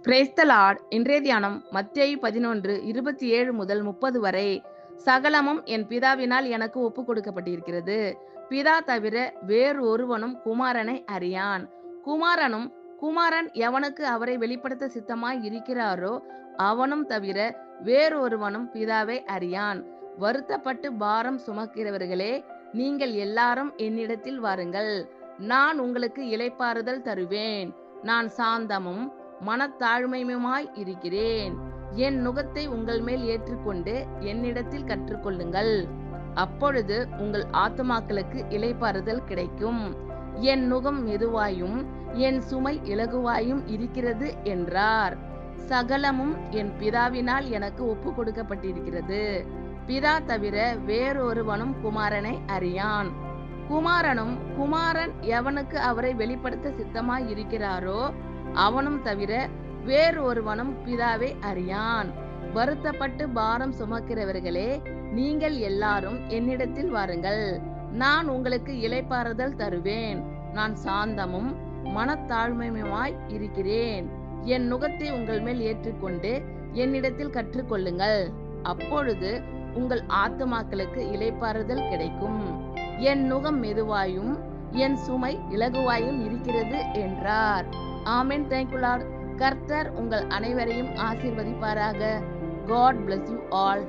Praise the Lord. இன்றைய தியானம் மத்தேயு 11:27 முதல் 30 வரை. சகலமும் என் பிதாவினால் எனக்கு ஒப்புக் கொடுக்கப்பட்டிருக்கிறது. பிதா தவிர வேறு ஒருவனும் குமாரனை அறியான். குமாரன் எவனுக்கு அவரை வெளிப்படுத்த சித்தமாய் இருக்கிறாரோ அவனும் தவிர வேறு ஒருவனும் பிதாவை அறியான். வருத்தப்பட்டு பாரம் சுமக்கிறவர்களே, நீங்கள் எல்லாரும் என்னிடத்தில் வாருங்கள், நான் உங்களுக்கு இளைப்பாறுதல் தருவேன். நான் சாந்தமும் மனத்தாழ்மையுமாய் இருக்கிறேன். என் நுகத்தை உங்கள் மேல் ஏற்றுக்கொண்டு என்னிடத்தில் கற்றுக்கொள்ளுங்கள், அப்பொழுது உங்கள் ஆத்துமாக்களுக்கு இளைப்பாறுதல் கிடைக்கும். என் நுகம் மெதுவாயும் என் சுமை இலகுவாயும் இருக்கிறது என்றார். சகலமும் என் பிதாவினால் எனக்கு ஒப்பு கொடுக்கப்பட்டிருக்கிறது. பிதா தவிர வேறொருவனும் குமாரனை அறியான். குமாரன் எவனுக்கு அவரை வெளிப்படுத்த சித்தமாய் இருக்கிறாரோ அவனும் தவிர வேறு ஒருவனும் பிதாவை அறியான். வருத்தப்பட்டு பாரம் சுமக்கிறவர்களே, நீங்கள் எல்லாரும் என்னிடத்தில் வாருங்கள், நான் உங்களுக்கு இளைப்பாறுதல் தருவேன். நான் சாந்தமும் மனத்தாழ்மையுமாய் இருக்கிறேன். என் நுகத்தை உங்கள் மேல் ஏற்றுக்கொண்டு என்னிடத்தில் கற்றுக்கொள்ளுங்கள், அப்பொழுது உங்கள் ஆத்துமாக்களுக்கு இளைப்பாறுதல் கிடைக்கும். என் நுகம் மெதுவாயும் என் சுமை இலகுவாயும் இருக்கிறது என்றார். ஆமென். Thank you Lord. கர்த்தர் உங்கள் அனைவரையும் ஆசீர்வதிப்பாராக. God bless you all.